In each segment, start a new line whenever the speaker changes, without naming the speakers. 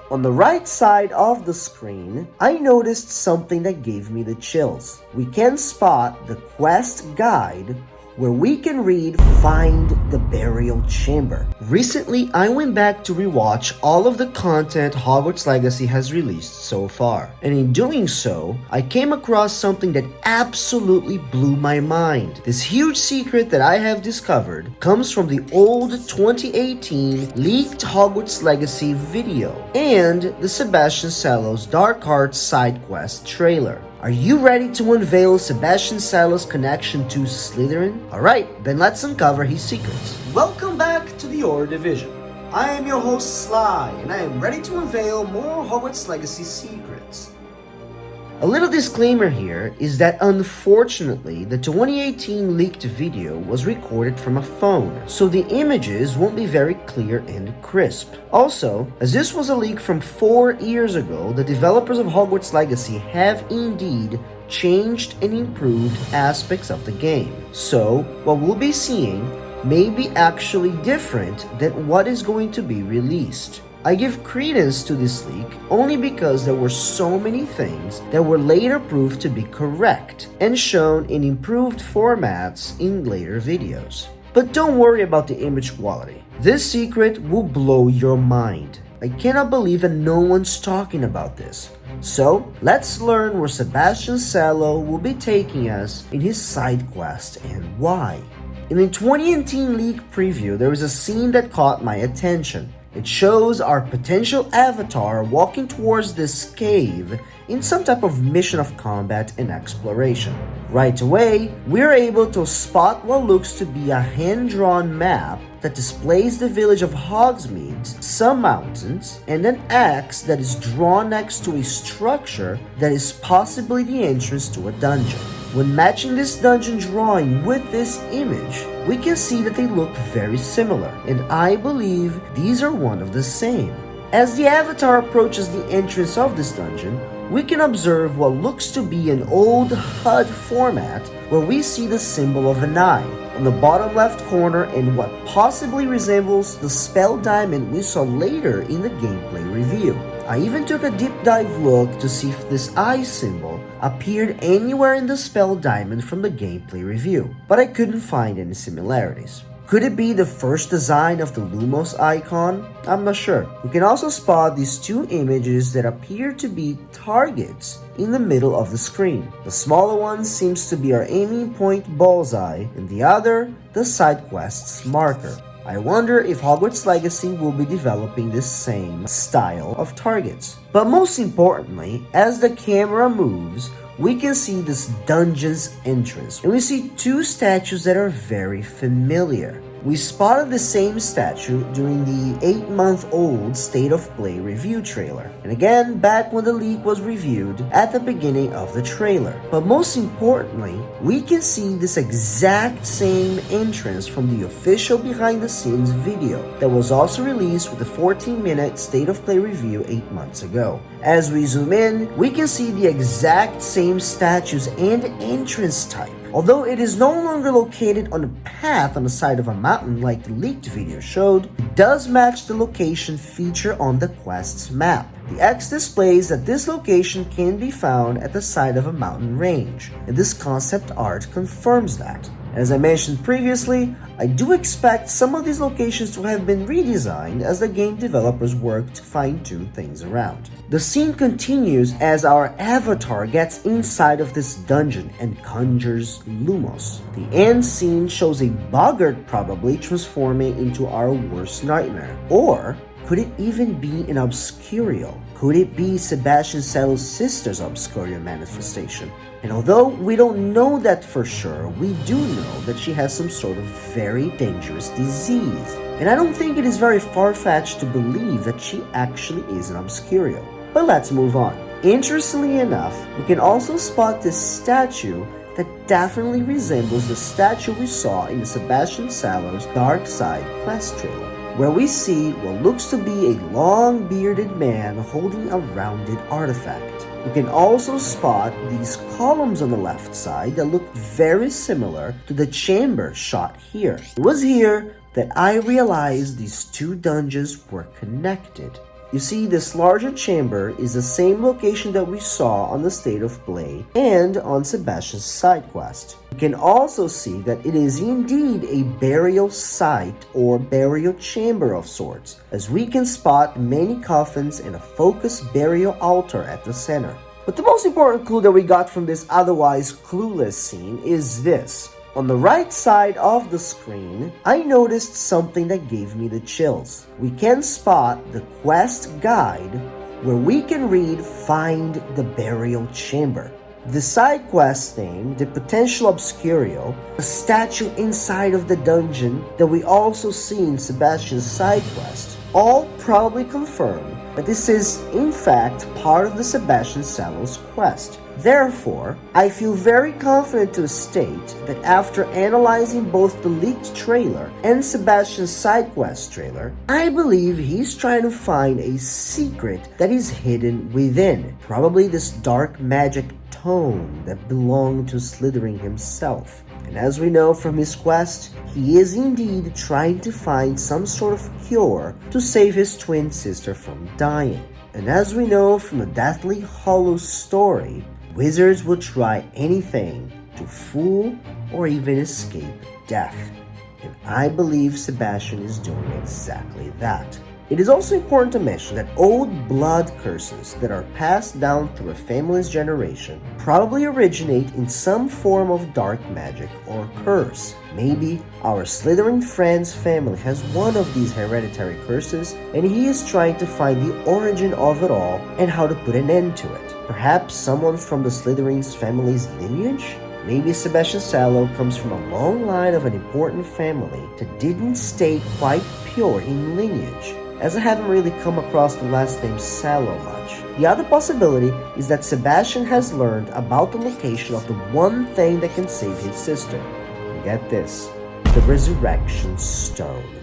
On the right side of the screen, I noticed something that gave me the chills. We can spot the quest guide where we can read Find the Burial Chamber. Recently, I went back to rewatch all of the content Hogwarts Legacy has released so far. And in doing so, I came across something that absolutely blew my mind. This huge secret that I have discovered comes from the old 2018 leaked Hogwarts Legacy video and the Sebastian Sallow's Dark Arts side quest trailer. Are you ready to unveil Sebastian Sallow's connection to Slytherin? Alright, then let's uncover his secrets. Welcome back to the Order Division. I am your host Sly, and I am ready to unveil more Hogwarts Legacy secrets. A little disclaimer here is that unfortunately, the 2018 leaked video was recorded from a phone, so the images won't be very clear and crisp. Also, as this was a leak from 4 years ago, the developers of Hogwarts Legacy have indeed changed and improved aspects of the game. So, what we'll be seeing may be actually different than what is going to be released. I give credence to this leak only because there were so many things that were later proved to be correct and shown in improved formats in later videos. But don't worry about the image quality. This secret will blow your mind. I cannot believe that no one's talking about this. So, let's learn where Sebastian Sallow will be taking us in his side quest and why. In the 2018 leak preview, there is a scene that caught my attention. It shows our potential avatar walking towards this cave in some type of mission of combat and exploration. Right away, we're able to spot what looks to be a hand-drawn map that displays the village of Hogsmeade, some mountains, and an axe that is drawn next to a structure that is possibly the entrance to a dungeon. When matching this dungeon drawing with this image, we can see that they look very similar, and I believe these are one of the same. As the avatar approaches the entrance of this dungeon, we can observe what looks to be an old HUD format where we see the symbol of an eye on the bottom left corner and what possibly resembles the spell diamond we saw later in the gameplay review. I even took a deep dive look to see if this eye symbol appeared anywhere in the spell diamond from the gameplay review, but I couldn't find any similarities. Could it be the first design of the Lumos icon? I'm not sure. We can also spot these two images that appear to be targets in the middle of the screen. The smaller one seems to be our aiming point bullseye, and the other, the side quest's marker. I wonder if Hogwarts Legacy will be developing this same style of targets. But most importantly, as the camera moves, we can see this dungeon's entrance, and we see two statues that are very familiar. We spotted the same statue during the 8-month-old State of Play review trailer, and again back when the leak was reviewed at the beginning of the trailer. But most importantly, we can see this exact same entrance from the official behind-the-scenes video that was also released with the 14-minute State of Play review 8 months ago. As we zoom in, we can see the exact same statues and entrance type. Although it is no longer located on a path on the side of a mountain like the leaked video showed, it does match the location feature on the quest's map. The X displays that this location can be found at the side of a mountain range, and this concept art confirms that. As I mentioned previously, I do expect some of these locations to have been redesigned as the game developers work to fine-tune things around. The scene continues as our avatar gets inside of this dungeon and conjures Lumos. The end scene shows a boggart probably transforming into our worst nightmare. Or could it even be an Obscurial? Could it be Sebastian Sallow's sister's Obscurial manifestation? And although we don't know that for sure, we do know that she has some sort of very dangerous disease. And I don't think it is very far-fetched to believe that she actually is an Obscurial. But let's move on. Interestingly enough, we can also spot this statue that definitely resembles the statue we saw in the Sebastian Sallow's Dark Side quest trailer, where we see what looks to be a long bearded man holding a rounded artifact. We can also spot these columns on the left side that look very similar to the chamber shot here. It was here that I realized these two dungeons were connected. You see, this larger chamber is the same location that we saw on the State of Play and on Sebastian's side quest. You can also see that it is indeed a burial site or burial chamber of sorts, as we can spot many coffins and a focused burial altar at the center. But the most important clue that we got from this otherwise clueless scene is this. On the right side of the screen, I noticed something that gave me the chills. We can spot the quest guide where we can read "Find the Burial Chamber." The side quest name, the Potential Obscurio, a statue inside of the dungeon that we also see in Sebastian's side quest, all probably confirm that this is, in fact, part of the Sebastian Sallow's quest. Therefore, I feel very confident to state that after analyzing both the leaked trailer and Sebastian's side quest trailer, I believe he's trying to find a secret that is hidden within. Probably this dark magic tome that belonged to Slytherin himself. And as we know from his quest, he is indeed trying to find some sort of cure to save his twin sister from dying. And as we know from the Deathly Hallows story, wizards will try anything to fool or even escape death. And I believe Sebastian is doing exactly that. It is also important to mention that old blood curses that are passed down through a family's generation probably originate in some form of dark magic or curse. Maybe our Slytherin friend's family has one of these hereditary curses and he is trying to find the origin of it all and how to put an end to it. Perhaps someone from the Slytherin's family's lineage? Maybe Sebastian Sallow comes from a long line of an important family that didn't stay quite pure in lineage, as I haven't really come across the last name Sallow much. The other possibility is that Sebastian has learned about the location of the one thing that can save his sister. And get this, the Resurrection Stone.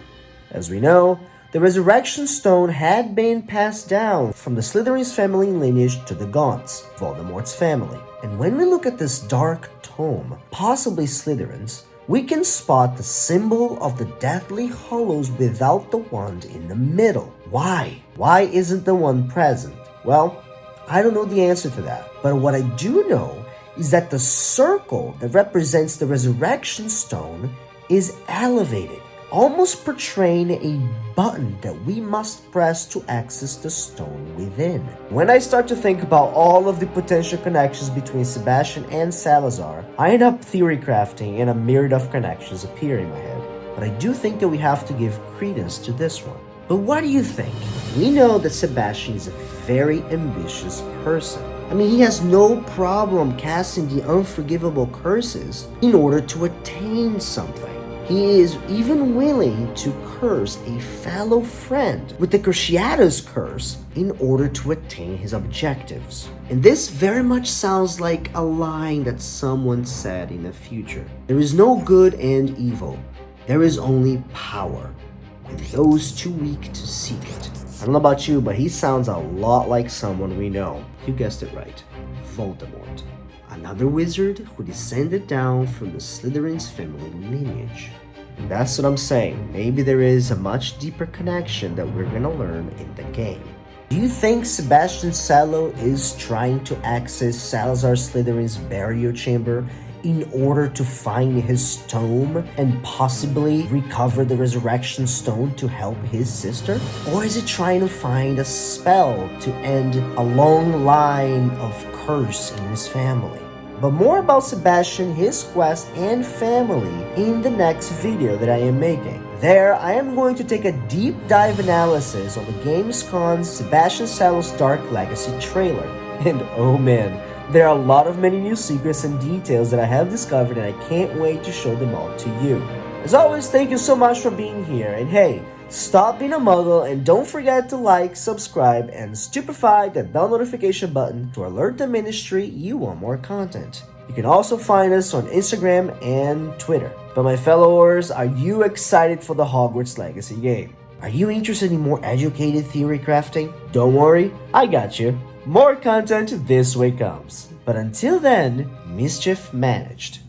As we know, the Resurrection Stone had been passed down from the Slytherin's family lineage to the Gaunts, Voldemort's family. And when we look at this dark tome, possibly Slytherin's, we can spot the symbol of the Deathly Hallows without the wand in the middle. Why? Why isn't the wand present? Well, I don't know the answer to that. But what I do know is that the circle that represents the Resurrection Stone is elevated, almost portraying a button that we must press to access the stone within. When I start to think about all of the potential connections between Sebastian and Salazar, I end up theory crafting and a myriad of connections appear in my head. But I do think that we have to give credence to this one. But what do you think? We know that Sebastian is a very ambitious person. I mean, he has no problem casting the unforgivable curses in order to attain something. He is even willing to curse a fellow friend with the Cruciatus curse in order to attain his objectives. And this very much sounds like a line that someone said in the future. There is no good and evil. There is only power, and those too weak to seek it. I don't know about you, but he sounds a lot like someone we know. You guessed it right. Voldemort. Another wizard who descended down from the Slytherin's family lineage. And that's what I'm saying. Maybe there is a much deeper connection that we're gonna learn in the game. Do you think Sebastian Sallow is trying to access Salazar Slytherin's burial chamber in order to find his tome and possibly recover the Resurrection Stone to help his sister? Or is he trying to find a spell to end a long line of curse in his family? But more about Sebastian, his quest, and family in the next video that I am making. There, I am going to take a deep dive analysis on the Gamescom's Sebastian Sallow Dark Legacy trailer. And oh man, there are a lot of many new secrets and details that I have discovered, and I can't wait to show them all to you. As always, thank you so much for being here, and hey, stop being a muggle and don't forget to like, subscribe, and stupefy that bell notification button to alert the ministry you want more content. You can also find us on Instagram and Twitter. But my followers, are you excited for the Hogwarts Legacy game? Are you interested in more educated theory crafting? Don't worry, I got you. More content this way comes. But until then, mischief managed.